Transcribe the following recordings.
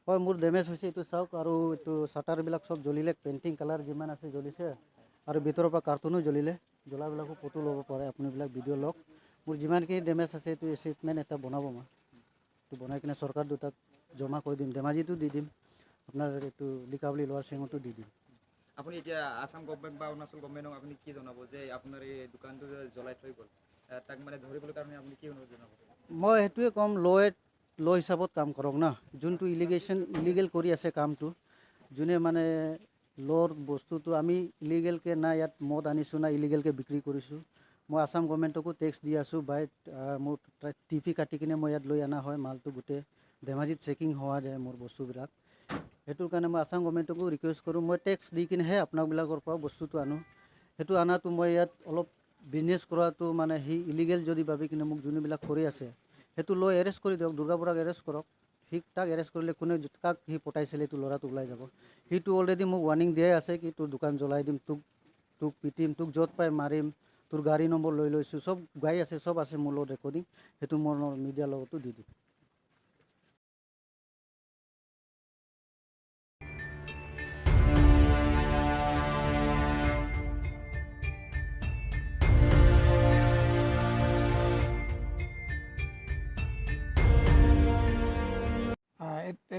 হয় মোৰ ডেমেজ হৈছে এইটো চাওক আৰু এইটো শাটাৰবিলাক চব জ্বলিলে পেইণ্টিং কালাৰ যিমান আছে জ্বলিছে আৰু ভিতৰৰ পৰা কাৰ্টুনো জ্বলিলে জ্বলাবিলাকো ফটো ল'ব পাৰে আপুনিবিলাক ভিডিঅ' লওক মোৰ যিমানখিনি ডেমেজ আছে এইটো এছেটমেণ্ট এটা বনাব মই এইটো বনাই কিনে চৰকাৰ দুটাক জমা কৰি দিম ধেমাজিতো দি দিম আপোনাৰ এইটো লিকাবলি লোৱাৰ চেঙতো দি দিম আপুনি এতিয়া আসাম গভৰ্ণমেণ্ট বা অৰুণাচল গভৰ্ণমেণ্টক আপুনি কি জনাব যে আপোনাৰ এই দোকানটো যে জ্বলাই থৈ গ'ল তাক মানে ধৰিবলৈ কাৰণে আপুনি কি অনুৰোধ জনাব মই সেইটোৱে ক'ম ল' হিচাপত কাম কৰক না যোনটো ইলিগেল কৰি আছে কামটো যোনে মানে ল'ৰ বস্তুটো আমি ইলিগেলকৈ না ইয়াত মদ আনিছোঁ না ইলিগেলকৈ বিক্ৰী কৰিছোঁ মই আসাম গভৰ্ণমেণ্টকো টেক্স দি আছোঁ বাই মোৰ টিপি কাটি কিনে মই ইয়াত লৈ অনা হয় মালটো গোটেই ধেমাজিত চেকিং হোৱা যায় মোৰ বস্তুবিলাক সেইটোৰ কাৰণে মই আসাম গভৰ্ণমেণ্টকো ৰিকুৱেষ্ট কৰোঁ মই টেক্স দি কিনেহে আপোনাবিলাকৰ পৰা বস্তুটো আনো সেইটো আনাটো মই ইয়াত অলপ বিজনেছ কৰাটো মানে সি ইলিগেল যদি ভাবি কিনে মোক যোনবিলাক কৰি আছে সেইটো লৈ এৰেষ্ট কৰি দিয়ক দুৰ্গা বৰাক এৰেষ্ট কৰক সি তাক এৰেষ্ট কৰিলে কোনে কাক সি পঠাইছিলে এইটো ল'ৰাটো ওলাই যাব সিটো অলৰেডি মোক ৱাৰ্ণিং দিয়াই আছে কি তোৰ দোকান জ্বলাই দিম তোক পিটিম তোক য'ত পাই মাৰিম তোৰ গাড়ী নম্বৰ লৈ লৈছোঁ চব গাই আছে চব আছে মোৰ লগত ৰেকৰ্ডিং সেইটো মোৰ মিডিয়াৰ লগতো দি দিম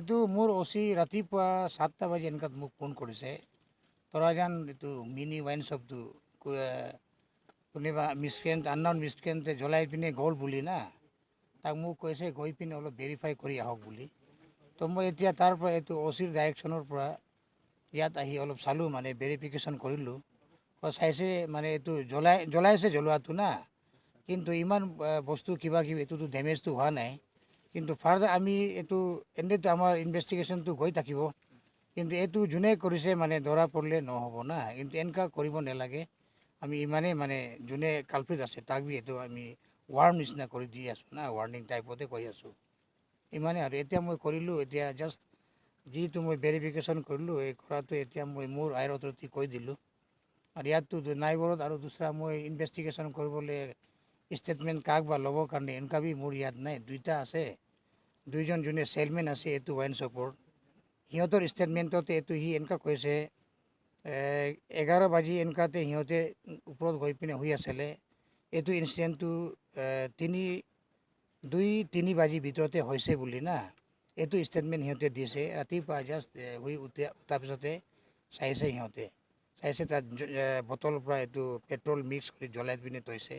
এইটো মোৰ অচি ৰাতিপুৱা 7টা বাজি এনেকুৱাত মোক ফোন কৰিছে তৰাজান এইটো মিনি ৱাইন শ্বপটো কোনোবা আননন মিছক্ৰেণ্টে জ্বলাই পিনে গ'ল বুলি না তাক মোক কৈছে গৈ পিনে অলপ ভেৰিফাই কৰি আহক বুলি তো মই এতিয়া তাৰ পৰা এইটো অচিৰ ডাইৰেকশ্যনৰ পৰা ইয়াত আহি অলপ চালোঁ মানে ভেৰিফিকেশ্যন কৰিলোঁ চাইছে মানে এইটো জ্বলাইছে জ্বলোৱাটো না কিন্তু ইমান বস্তু কিবা কিবি এইটোতো ডেমেজটো হোৱা নাই কিন্তু ফাৰ্দাৰ আমি এইটো এনেতো আমাৰ ইনভেষ্টিগেশ্যনটো গৈ থাকিব কিন্তু এইটো যোনে কৰিছে মানে ধৰা পৰিলে নহ'ব না কিন্তু এনেকুৱা কৰিব নালাগে আমি ইমানেই মানে যোনে কালপ্ৰিট আছে তাক বি এইটো আমি ৱাৰ্ণ নিচিনা কৰি দি আছোঁ না ৱাৰ্ণিং টাইপতে কৈ আছোঁ ইমানেই আৰু এতিয়া মই কৰিলোঁ এতিয়া জাষ্ট যিটো মই ভেৰিফিকেশ্যন কৰিলোঁ এই কৰাটো এতিয়া মই মোৰ আইৰ অথৰিটি কৈ দিলোঁ আৰু ইয়াততো নাইবৰত আৰু দুসৰা মই ইনভেষ্টিগেশ্যন কৰিবলৈ ষ্টেটমেণ্ট কাক বা ল'বৰ কাৰণে এনেকুৱা বি মোৰ ইয়াত নাই দুইটা আছে দুইজন যোনে চেলমেন আছে এইটো ৱাইন শ্বপৰ সিহঁতৰ ষ্টেটমেণ্টতে এইটো সি এনেকুৱা কৈছে 11 বাজি এনেকুৱাতে সিহঁতে ওপৰত গৈ পিনে শুই আছিলে এইটো ইনচিডেণ্টটো 2-3 বাজি ভিতৰতে হৈছে বুলি না এইটো ষ্টেটমেণ্ট সিহঁতে দিছে ৰাতিপুৱা জাষ্ট শুই উঠাৰ পিছতে চাইছে সিহঁতে চাইছে তাত বটলৰ পৰা এইটো পেট্ৰল মিক্স কৰি জ্বলাই পিনে থৈছে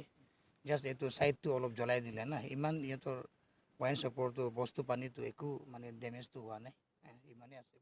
জাষ্ট এইটো ছাইডটো অলপ জ্বলাই দিলে না ইমান সিহঁতৰ ৱাইন শ্বপৰটো বস্তু পানীটো একো মানে ডেমেজটো হোৱা নাই ইমানেই আছে